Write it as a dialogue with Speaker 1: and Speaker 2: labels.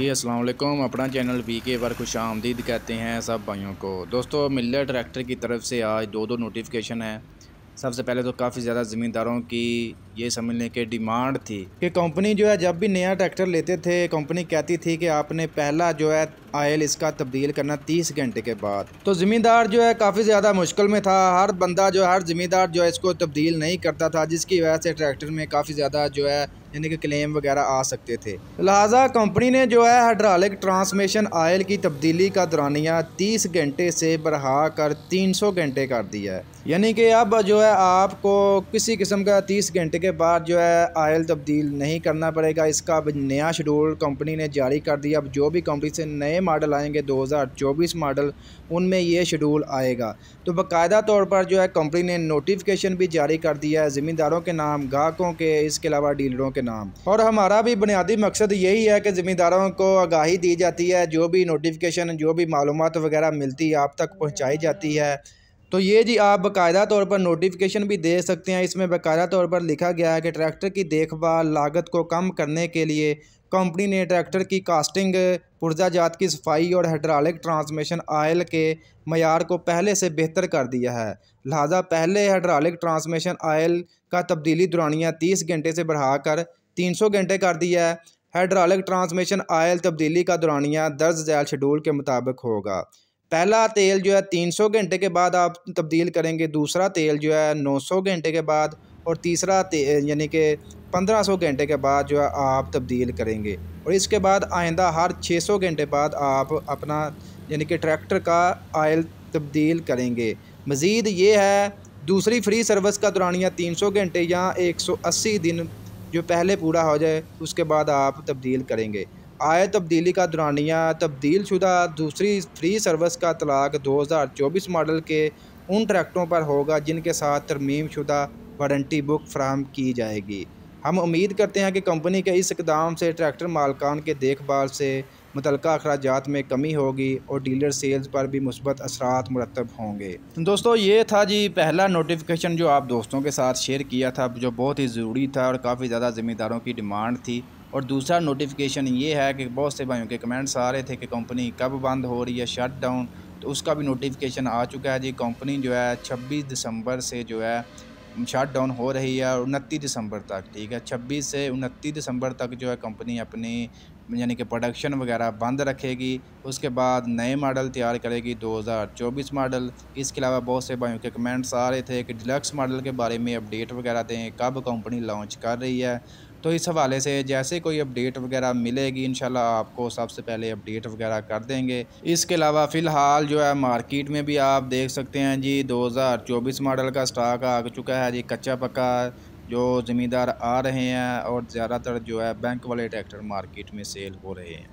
Speaker 1: जी अस्सलाम वालेकुम। अपना चैनल वीके पर खुश आमदीद कहते हैं सब भाइयों को। दोस्तों मिलर ट्रैक्टर की तरफ से आज दो नोटिफिकेशन है। सबसे पहले तो काफ़ी ज़्यादा ज़मींदारों की ये समझने की डिमांड थी कि कंपनी जो है जब भी नया ट्रैक्टर लेते थे कंपनी कहती थी कि आपने पहला जो है आयल इसका तब्दील करना 30 घंटे के बाद। तो ज़मींदार जो है काफ़ी ज़्यादा मुश्किल में था। हर बंदा जो है हर ज़मींदार जो है इसको तब्दील नहीं करता था, जिसकी वजह से ट्रैक्टर में काफ़ी ज़्यादा जो है यानी कि क्लेम वगैरह आ सकते थे। लिहाजा कंपनी ने जो है हाइड्रोलिक ट्रांसमिशन आयल की तब्दीली का दौरानिया 30 घंटे से बढ़ा कर 300 घंटे कर दिया है। यानी कि अब जो है आपको किसी किस्म का 30 घंटे के बाद जो है आयल तब्दील नहीं करना पड़ेगा। इसका अब नया शेड्यूल कंपनी ने जारी कर दिया। अब जो भी कंपनी से नए मॉडल आएंगे 2024 मॉडल, उनमें ये शेड्यूल आएगा। तो बाकायदा तौर पर जो है कंपनी ने नोटिफिकेशन भी जारी कर दिया है ज़मींदारों के नाम, ग्राहकों के, इसके अलावा डीलरों के नाम। और हमारा भी बुनियादी मकसद यही है कि ज़मींदारों को आगाही दी जाती है, जो भी नोटिफिकेशन जो भी मालूमात वगैरह मिलती है आप तक पहुँचाई जाती है। तो ये जी आप बाकायदा तौर पर नोटिफिकेशन भी दे सकते हैं। इसमें बाकायदा तौर पर लिखा गया है कि ट्रैक्टर की देखभाल लागत को कम करने के लिए कंपनी ने ट्रैक्टर की कास्टिंग, पुर्जाजात की सफाई और हाइड्रोलिक ट्रांसमिशन आयल के मयार को पहले से बेहतर कर दिया है। लिहाजा पहले हाइड्रोलिक ट्रांसमिशन आयल का तब्दीली दौरानिया 30 घंटे से बढ़ाकर 300 घंटे कर दिया है। हाइड्रोलिक ट्रांसमिशन आयल तब्दीली का दौरानिया दर्ज झैल शेड्यूल के मुताबिक होगा। पहला तेल जो है 300 घंटे के बाद आप तब्दील करेंगे, दूसरा तेल जो है 900 घंटे के बाद, और तीसरा यानी कि 1500 घंटे के बाद जो है आप तब्दील करेंगे। और इसके बाद आइंदा हर 600 घंटे बाद आप अपना यानी कि ट्रैक्टर का आयल तब्दील करेंगे। मज़ीद ये है दूसरी फ्री सर्विस का दौरानिया 300 घंटे या 180 दिन जो पहले पूरा हो जाए उसके बाद आप तब्दील करेंगे। आय तब्दीली का दौरानिया तब्दील शुदा दूसरी फ्री सर्विस का इतलाक 2024 मॉडल के उन ट्रैक्टरों पर होगा जिनके साथ तरमीम शुदा वारंटी बुक फराहम की जाएगी। हम उम्मीद करते हैं कि कंपनी के इस इकदाम से ट्रैक्टर मालकान के देखभाल से मुतल्लिका अखराजात में कमी होगी और डीलर सेल्स पर भी मुस्बत असरात मुरतब होंगे। दोस्तों ये था जी पहला नोटिफिकेशन जो आप दोस्तों के साथ शेयर किया था, जो बहुत ही ज़रूरी था और काफ़ी ज़्यादा ज़मींदारों की डिमांड थी। और दूसरा नोटिफिकेशन ये है कि बहुत से भाइयों के कमेंट्स आ रहे थे कि कंपनी कब बंद हो रही है, शट डाउन, तो उसका भी नोटिफिकेशन आ चुका है जी। कंपनी जो है 26 दिसंबर से जो है शट डाउन हो रही है और 29 दिसंबर तक, ठीक है, 26 से 29 दिसंबर तक जो है कंपनी अपनी यानी कि प्रोडक्शन वगैरह बंद रखेगी। उसके बाद नए मॉडल तैयार करेगी 2024 मॉडल। इसके अलावा बहुत से भाइयों के कमेंट्स आ रहे थे कि डिलक्स मॉडल के बारे में अपडेट वगैरह दें, कब कंपनी लॉन्च कर रही है। तो इस हवाले से जैसे कोई अपडेट वगैरह मिलेगी इंशाल्लाह आपको सबसे पहले अपडेट वगैरह कर देंगे। इसके अलावा फ़िलहाल जो है मार्केट में भी आप देख सकते हैं जी 2024 मॉडल का स्टॉक आ चुका है जी, कच्चा पक्का जो ज़मींदार आ रहे हैं और ज़्यादातर जो है बैंक वाले ट्रैक्टर मार्केट में सेल हो रहे हैं।